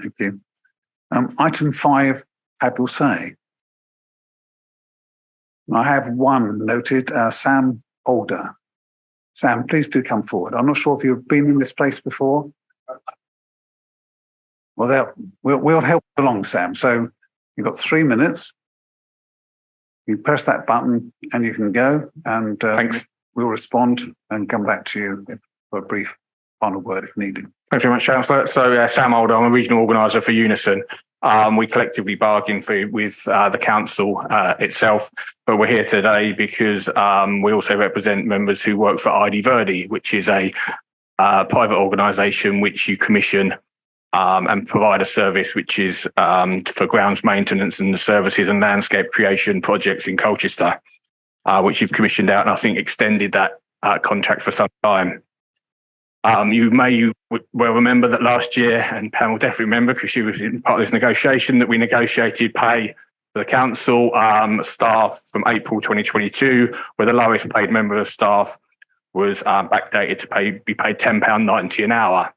Thank you. Item 5, have your say. I have one noted, Sam Alder. Sam, please do come forward. I'm not sure if you've been in this place before. Well, we'll help you along, Sam. So you've got 3 minutes. You press that button and you can go, and we'll respond and come back to you for a brief final word if needed. Thanks very much, Councillor. So, Sam Alder, I'm a regional organiser for UNISON. We collectively bargain with the council itself, but we're here today because we also represent members who work for ID Verde, which is a private organisation which you commission and provide a service which is for grounds maintenance and the services and landscape creation projects in Colchester, which you've commissioned out and I think extended that contract for some time. You may well remember that last year, and Pam will definitely remember because she was in part of this negotiation, that we negotiated pay for the council staff from April 2022, where the lowest paid member of staff was backdated to be paid £10.90 an hour.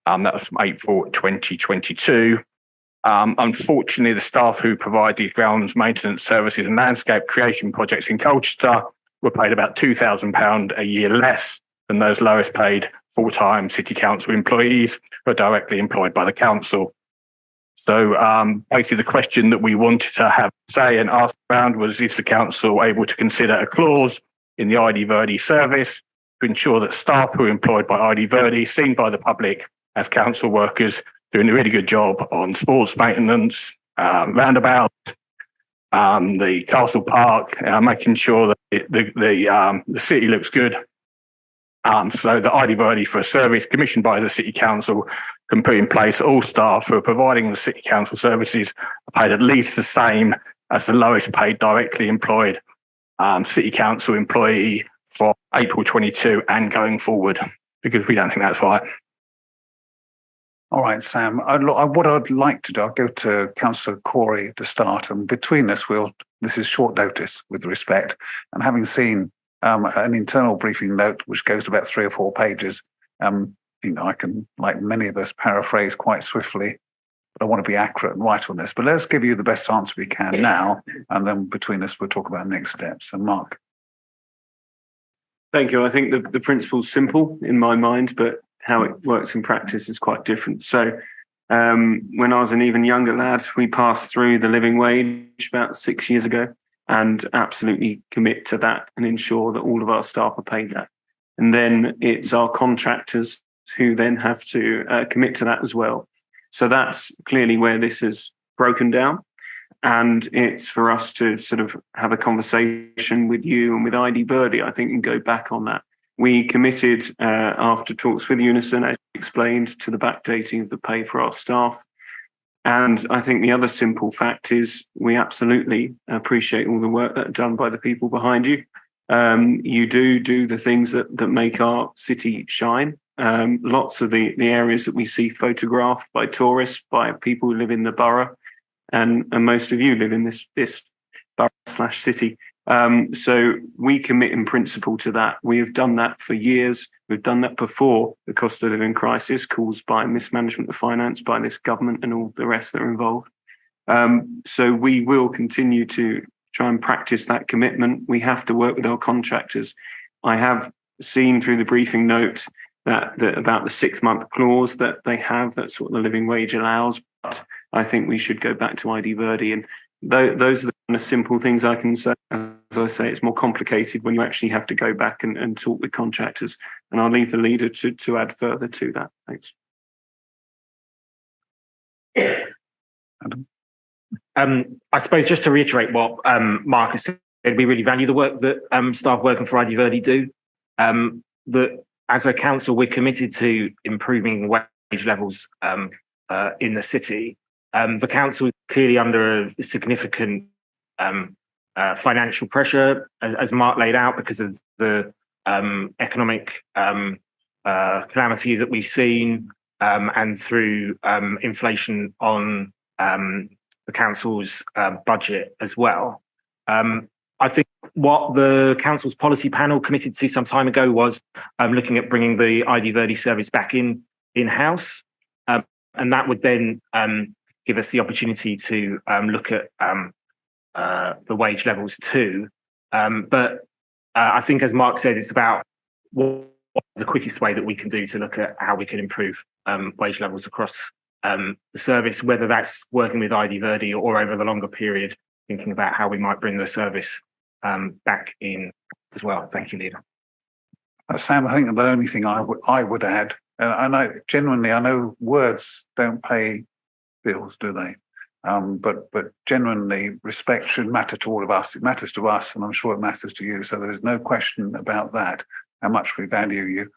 That was from April 2022. Unfortunately, the staff who provide these grounds maintenance services and landscape creation projects in Colchester were paid about £2,000 a year less than those lowest paid full-time City Council employees who are directly employed by the council. So basically the question that we wanted to have say and ask around was, is the council able to consider a clause in the ID Verde service to ensure that staff who are employed by ID Verde, seen by the public as council workers, doing a really good job on sports maintenance, roundabout, the castle park, making sure that the city looks good. So the ID Verde for a service commissioned by the City Council can put in place all staff who are providing the City Council services are paid at least the same as the lowest paid directly employed City Council employee for April 22 and going forward, because we don't think that's right. All right, Sam. What I'd like to do, I'll go to Councillor Corey to start, and between us, this is short notice with respect, and having seen an internal briefing note which goes to about 3 or 4 pages, I can, like many of us, paraphrase quite swiftly, but I want to be accurate and right on this. But let's give you the best answer we can now, and then between us, we'll talk about next steps. And Mark. Thank you. I think the principle's simple in my mind, but how it works in practice is quite different. So when I was an even younger lad, we passed through the living wage about 6 years ago, and absolutely commit to that and ensure that all of our staff are paid that. And then it's our contractors who then have to commit to that as well. So that's clearly where this is broken down. And it's for us to sort of have a conversation with you and with ID Verde, I think, and go back on that. We committed after talks with UNISON, as explained, to the backdating of the pay for our staff. And I think the other simple fact is we absolutely appreciate all the work that's done by the people behind you. You do the things that make our city shine. Lots of the areas that we see photographed by tourists, by people who live in the borough, and most of you live in this borough/city. So we commit in principle to that. We have done that for years. We've done that before the cost of living crisis caused by mismanagement of finance by this government and all the rest that are involved. So we will continue to try and practice that commitment. We have to work with our contractors. I have seen through the briefing note that about the 6-month clause that they have, that's what the living wage allows. But I think we should go back to ID Verde, and those are the kind of simple things I can say. As I say, it's more complicated when you actually have to go back and talk with contractors. And I'll leave the leader to add further to that. Thanks. I suppose just to reiterate what Mark has said, we really value the work that staff working for ID Verde do. That as a council, we're committed to improving wage levels in the city. The council is clearly under a significant financial pressure, as Mark laid out, because of the economic calamity that we've seen, and through inflation on the council's budget as well. I think what the council's policy panel committed to some time ago was looking at bringing the ID Verde service back in-house. and that would then give us the opportunity to look at the wage levels too. But I think, as Mark said, it's about what's the quickest way that we can do to look at how we can improve wage levels across the service, whether that's working with ID Verde or over the longer period, thinking about how we might bring the service back in as well. Thank you, Leader. Sam, I think the only thing I would add, and I know words don't pay bills, do they? But genuinely, respect should matter to all of us. It matters to us, and I'm sure it matters to you. So there is no question about that. How much we value you.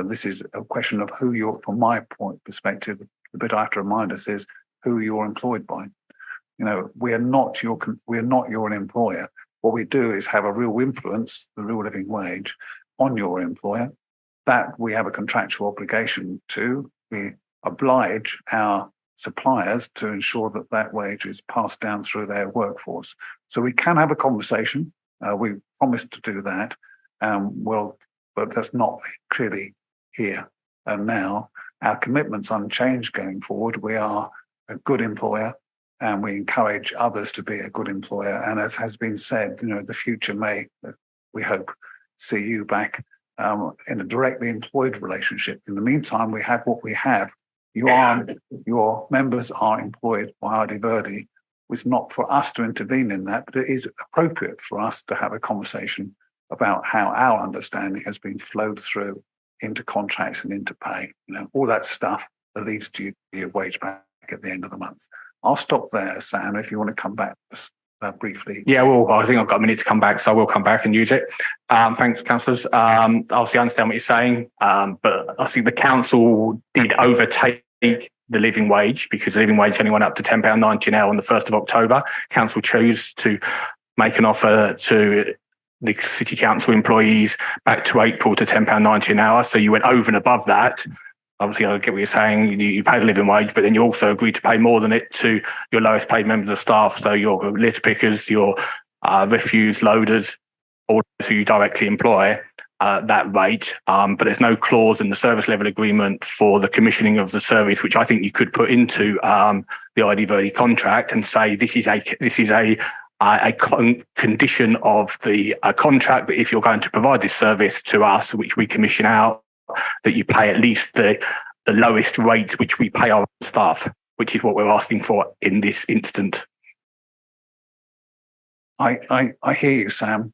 This is a question of who you're. From my perspective, the bit I have to remind us is who you're employed by. We're not your employer. What we do is have a real influence, the real living wage, on your employer. That we have a contractual obligation to. We oblige our suppliers to ensure that that wage is passed down through their workforce. So we can have a conversation. We promised to do that. But that's not clearly here and now. Our commitment's unchanged going forward. We are a good employer, and we encourage others to be a good employer. And as has been said, the future may, we hope, see you back in a directly employed relationship. In the meantime, we have what we have. Your members are employed by ID Verde. It's not for us to intervene in that, but it is appropriate for us to have a conversation about how our understanding has been flowed through into contracts and into pay. All that stuff that leads to your wage back at the end of the month. I'll stop there, Sam, if you want to come back briefly. Yeah, well, I think I've got a minute to come back, so I will come back and use it. Thanks, councillors. Obviously, I understand what you're saying, but I think the council did overtake the living wage, because the living wage only went up to £10.90 an hour on the 1st of October. Council chose to make an offer to the City Council employees back to April to £10.90 an hour. So you went over and above that. Obviously, I get what you're saying. You pay the living wage, but then you also agreed to pay more than it to your lowest paid members of staff. So your lift pickers, your refuse loaders, all those who you directly employ, that rate. But there's no clause in the service level agreement for the commissioning of the service, which I think you could put into the ID Verde contract and say this is a condition of the contract, but if you're going to provide this service to us, which we commission out, that you pay at least the lowest rate which we pay our staff, which is what we're asking for in this instant. I hear you, Sam.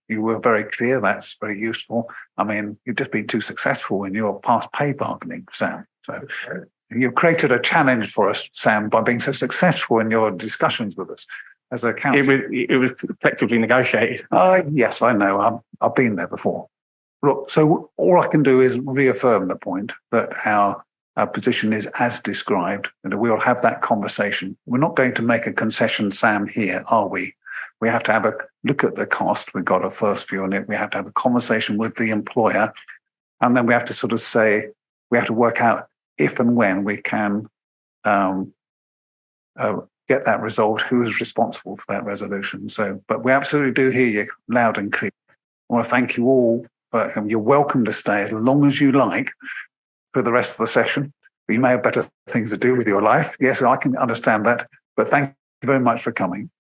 You were very clear. That's very useful. I mean, you've just been too successful in your past pay bargaining, Sam. So you've created a challenge for us, Sam, by being so successful in your discussions with us as a council. It was effectively negotiated. Yes, I know. I've been there before. Look, so all I can do is reaffirm the point that our position is as described, and we'll have that conversation. We're not going to make a concession, Sam, here, are we? We have to have a look at the cost. We've got a first view on it. We have to have a conversation with the employer. And then we have to sort of say, we have to work out if and when we can get that resolved, who is responsible for that resolution. So, but we absolutely do hear you loud and clear. I want to thank you all. But you're welcome to stay as long as you like for the rest of the session. You may have better things to do with your life. Yes, I can understand that. But thank you very much for coming.